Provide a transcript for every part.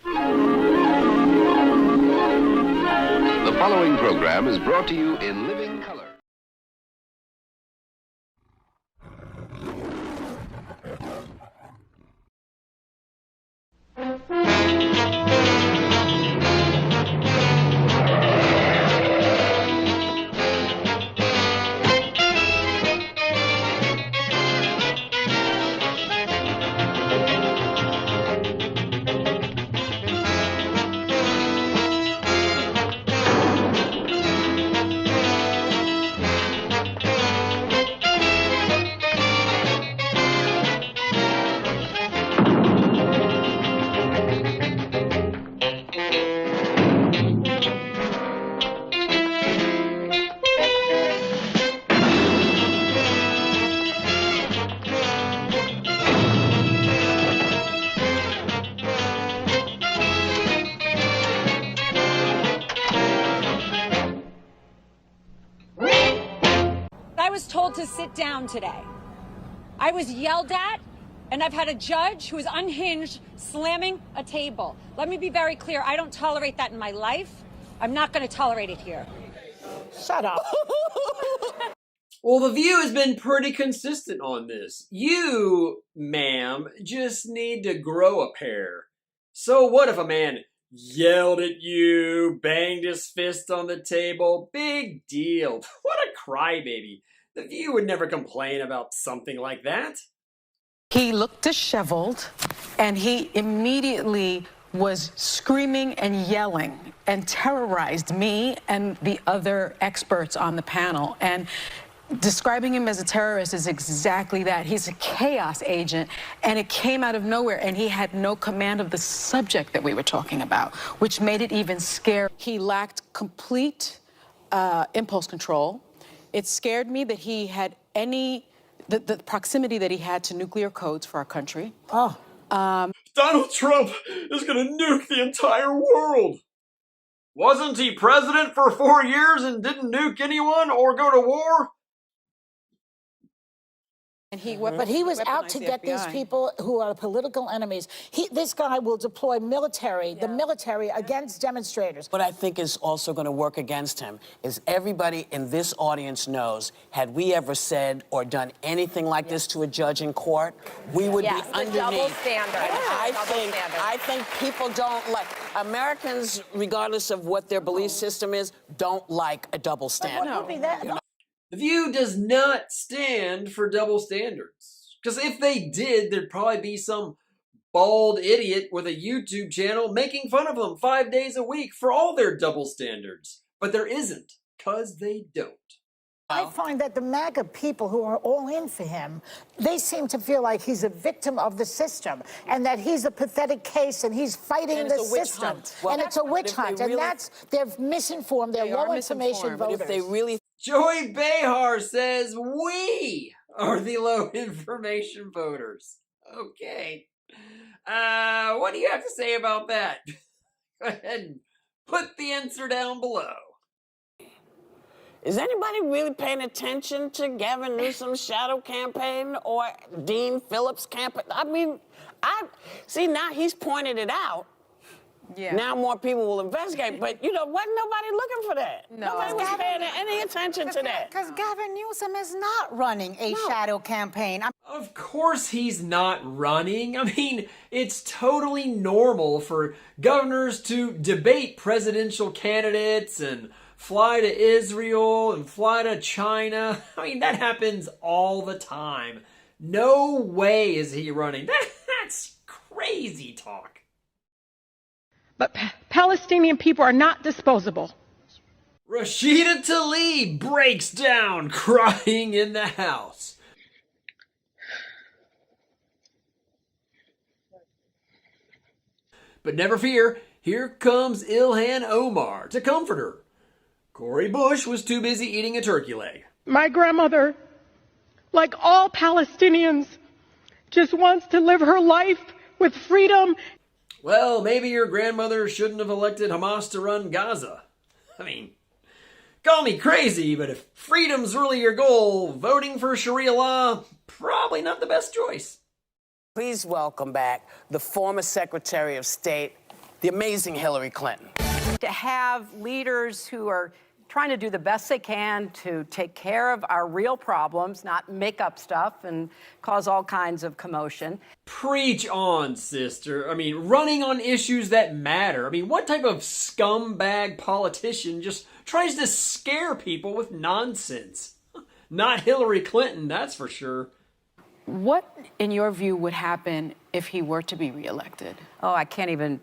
The following program is brought to you in living color. I was told to sit down today. I was yelled at, and I've had a judge who is unhinged slamming a table. Let me be very clear. I don't tolerate that in my life. I'm not going to tolerate it here. Shut up. Well, The View has been pretty consistent on this. You, ma'am, just need to grow a pair. So what if a man yelled at you, banged his fist on the table? Big deal. What a crybaby. The View would never complain about something like that. He looked disheveled, and he immediately was screaming and yelling and terrorized me and the other experts on the panel. And describing him as a terrorist is exactly that. He's a chaos agent, and it came out of nowhere, and he had no command of the subject that we were talking about, which made it even scary. He lacked complete impulse control. It scared me that he had the proximity that he had to nuclear codes for our country. Donald Trump is going to nuke the entire world. Wasn't he president for 4 years and didn't nuke anyone or go to war? And But he was out to get these people who are political enemies. This guy will deploy the military against demonstrators. What I think is also going to work against him is everybody in this audience knows, had we ever said or done anything like this to a judge in court, we would be underneath. Double standard. And I think people don't like, Americans, regardless of what their belief system is, don't like a double standard. What would be that? The View does not stand for double standards. Because if they did, there'd probably be some bald idiot with a YouTube channel making fun of them 5 days a week for all their double standards. But there isn't, because they don't. I find that the MAGA people who are all in for him, they seem to feel like he's a victim of the system and that he's a pathetic case and he's fighting the system. And it's a witch hunt. And they're misinformed. They're low information voters. If they really... Joy Behar says we are the low information voters. Okay. What do you have to say about that? Go ahead and put the answer down below. Is anybody really paying attention to Gavin Newsom's shadow campaign or Dean Phillips' campaign? I mean, see, now he's pointed it out. Yeah. Now more people will investigate, but, wasn't nobody looking for that. No. Nobody was paying any attention to that. Because Gavin Newsom is not running a shadow campaign. Of course he's not running. I mean, it's totally normal for governors to debate presidential candidates and fly to Israel and fly to China. I mean, that happens all the time. No way is he running. That's crazy talk. But Palestinian people are not disposable. Rashida Tlaib breaks down crying in the house. But never fear, here comes Ilhan Omar to comfort her. Cori Bush was too busy eating a turkey leg. My grandmother, like all Palestinians, just wants to live her life with freedom. Well, maybe your grandmother shouldn't have elected Hamas to run Gaza. I mean, call me crazy, but if freedom's really your goal, voting for Sharia law, probably not the best choice. Please welcome back the former Secretary of State the amazing Hillary Clinton. To have leaders who are trying to do the best they can to take care of our real problems, not make up stuff and cause all kinds of commotion. Preach on, sister. I mean, running on issues that matter. I mean, what type of scumbag politician just tries to scare people with nonsense? Not Hillary Clinton, that's for sure. What, in your view, would happen if he were to be reelected? Oh, I can't even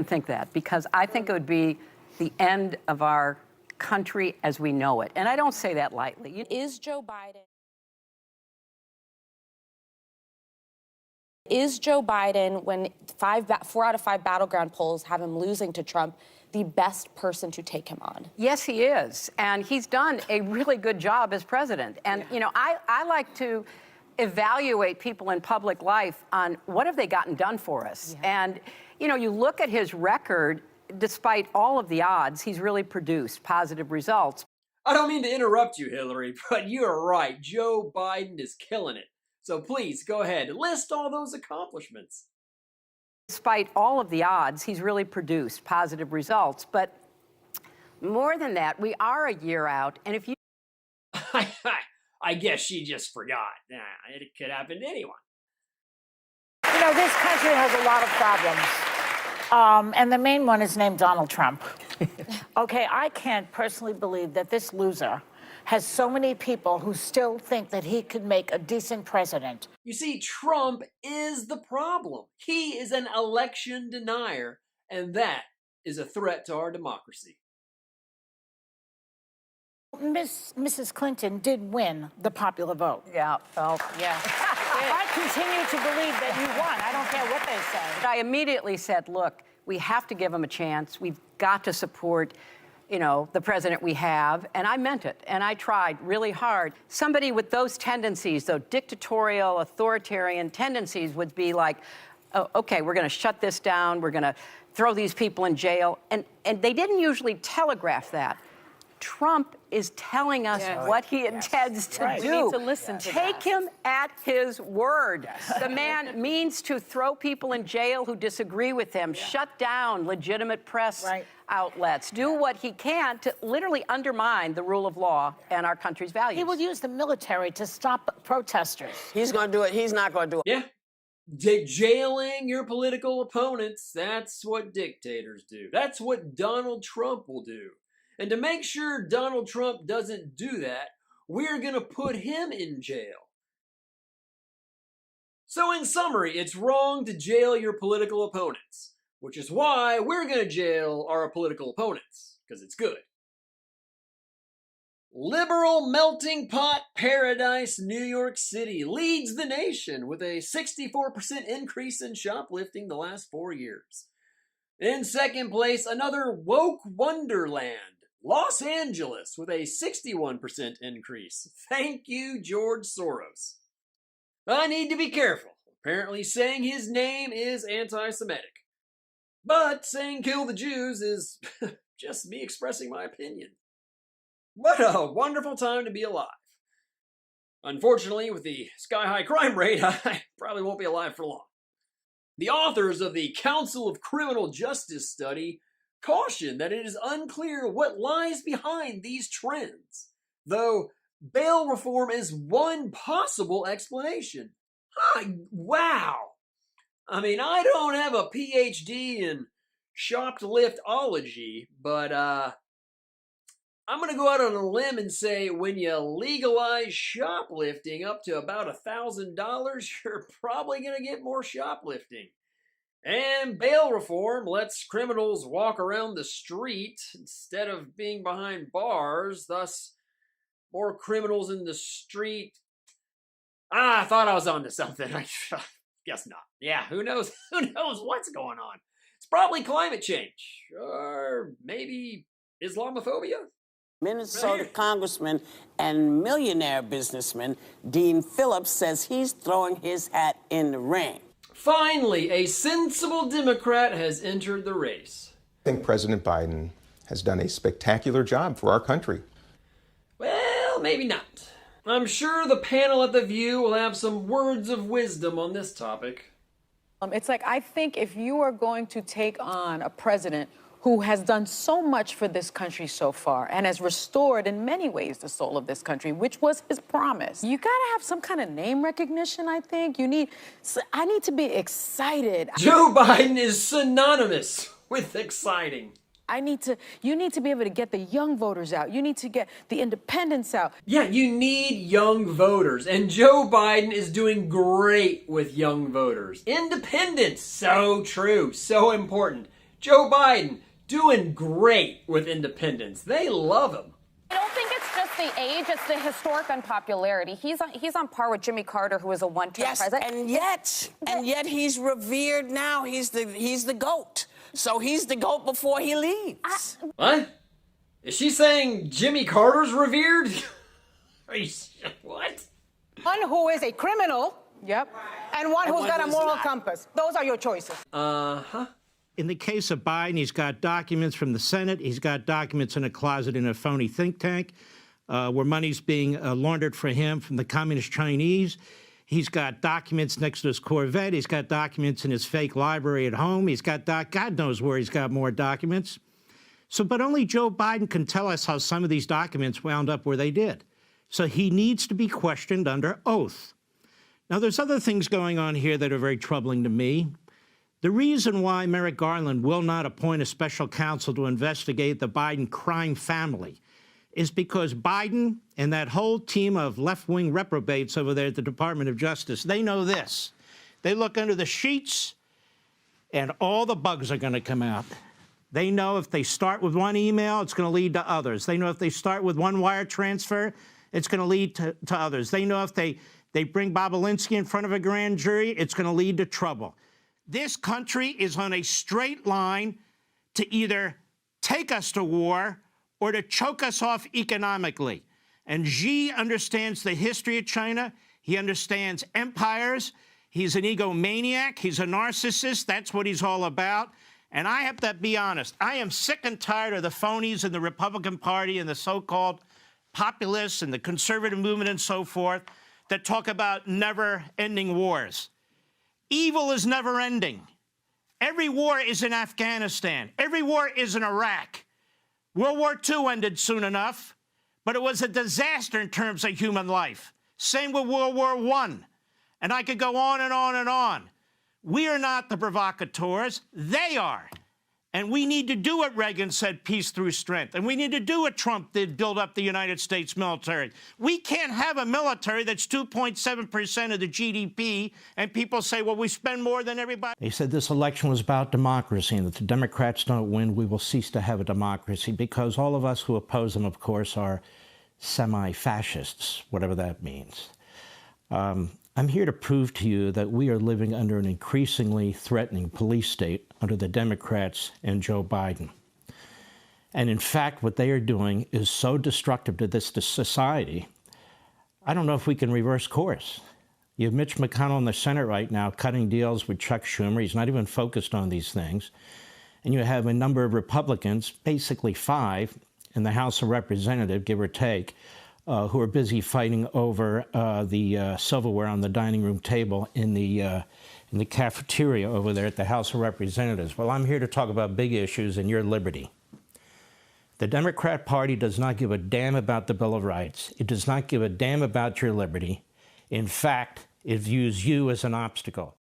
think that, because I think it would be the end of our country as we know it. And I don't say that lightly. Is Joe Biden, when 4 out of 5 battleground polls have him losing to Trump, the best person to take him on? Yes, he is. And he's done a really good job as president. And, you know, I like to evaluate people in public life on what have they gotten done for us. Yeah. And, you know, you look at his record, despite all of the odds, he's really produced positive results. I don't mean to interrupt you, Hillary, but you are right. Joe Biden is killing it. So please, go ahead. List all those accomplishments. Despite all of the odds, he's really produced positive results. But more than that, we are a year out, and if you... I guess she just forgot. It could happen to anyone. You know, this country has a lot of problems. And the main one is named Donald Trump. Okay, I can't personally believe that this loser has so many people who still think that he could make a decent president. You see, Trump is the problem. He is an election denier, and that is a threat to our democracy. Mrs. Clinton did win the popular vote. Yeah, well, yeah. I continue to believe that you won. I don't care what they say. I immediately said, look, we have to give him a chance. We've got to support, you know, the president we have. And I meant it. And I tried really hard. Somebody with those tendencies, those dictatorial, authoritarian tendencies, would be like, oh, okay, we're going to shut this down. We're going to throw these people in jail. And they didn't usually telegraph that. Trump is telling us what he intends to do. We need to listen to Take him at his word. The man means to throw people in jail who disagree with him, shut down legitimate press outlets, do what he can to literally undermine the rule of law and our country's values. He will use the military to stop protesters. He's going to do it. He's not going to do it. Yeah. Jailing your political opponents, that's what dictators do. That's what Donald Trump will do. And to make sure Donald Trump doesn't do that, we're going to put him in jail. So in summary, it's wrong to jail your political opponents, which is why we're going to jail our political opponents, because it's good. Liberal melting pot paradise New York City leads the nation with a 64% increase in shoplifting the last 4 years. In second place, another woke wonderland, Los Angeles, with a 61% increase. Thank you, George Soros. I need to be careful. Apparently saying his name is anti-Semitic. But saying kill the Jews is just me expressing my opinion. What a wonderful time to be alive. Unfortunately, with the sky-high crime rate, I probably won't be alive for long. The authors of the Council of Criminal Justice study caution that it is unclear what lies behind these trends, though bail reform is one possible explanation. Wow! I mean, I don't have a PhD in shopliftology, but I'm going to go out on a limb and say when you legalize shoplifting up to about $1,000, you're probably going to get more shoplifting. And bail reform lets criminals walk around the street instead of being behind bars, thus more criminals in the street. I thought I was onto something. I guess not. Yeah, who knows? Who knows what's going on? It's probably climate change. Or maybe Islamophobia? Minnesota Congressman and millionaire businessman Dean Phillips says he's throwing his hat in the ring. Finally, a sensible Democrat has entered the race. I think President Biden has done a spectacular job for our country. Well, maybe not. I'm sure the panel at The View will have some words of wisdom on this topic. It's like, I think if you are going to take on a president who has done so much for this country so far and has restored in many ways the soul of this country, which was his promise, you gotta have some kind of name recognition, I think. I need to be excited. Joe Biden is synonymous with exciting. You need to be able to get the young voters out. You need to get the independents out. Yeah, you need young voters, and Joe Biden is doing great with young voters. Independence, so true, so important. Joe Biden, doing great with independents. They love him. I don't think it's just the age, it's the historic unpopularity. He's on par with Jimmy Carter, who was a one-term president. And yet he's revered now. He's the GOAT. So he's the GOAT before he leaves. What? Is she saying Jimmy Carter's revered? What? One who is a criminal. Yep. And one who's got a moral compass. Those are your choices. Uh-huh. In the case of Biden, he's got documents from the Senate. He's got documents in a closet in a phony think tank where money's being laundered for him from the communist Chinese. He's got documents next to his Corvette. He's got documents in his fake library at home. He's got God knows where he's got more documents. But only Joe Biden can tell us how some of these documents wound up where they did. So he needs to be questioned under oath. Now, there's other things going on here that are very troubling to me. The reason why Merrick Garland will not appoint a special counsel to investigate the Biden crime family is because Biden and that whole team of left-wing reprobates over there at the Department of Justice, they know this. They look under the sheets, and all the bugs are going to come out. They know if they start with one email, it's going to lead to others. They know if they start with one wire transfer, it's going to lead to others. They know if they bring Bobulinski in front of a grand jury, it's going to lead to trouble. This country is on a straight line to either take us to war or to choke us off economically. And Xi understands the history of China. He understands empires. He's an egomaniac. He's a narcissist. That's what he's all about. And I have to be honest, I am sick and tired of the phonies in the Republican Party and the so-called populists and the conservative movement and so forth that talk about never-ending wars. Evil is never-ending. Every war is in Afghanistan. Every war is in Iraq. World War II ended soon enough, but it was a disaster in terms of human life. Same with World War I. And I could go on and on and on. We are not the provocateurs. They are. And we need to do what Reagan said, peace through strength. And we need to do what Trump did, build up the United States military. We can't have a military that's 2.7% of the GDP, and people say, well, we spend more than everybody. They said this election was about democracy, and if the Democrats don't win, we will cease to have a democracy, because all of us who oppose them, of course, are semi-fascists, whatever that means. I'm here to prove to you that we are living under an increasingly threatening police state under the Democrats and Joe Biden. And in fact, what they are doing is so destructive to this society, I don't know if we can reverse course. You have Mitch McConnell in the Senate right now cutting deals with Chuck Schumer. He's not even focused on these things. And you have a number of Republicans, basically 5, in the House of Representatives, give or take, who are busy fighting over the silverware on the dining room table in the cafeteria over there at the House of Representatives. Well, I'm here to talk about big issues and your liberty. The Democrat Party does not give a damn about the Bill of Rights. It does not give a damn about your liberty. In fact, it views you as an obstacle.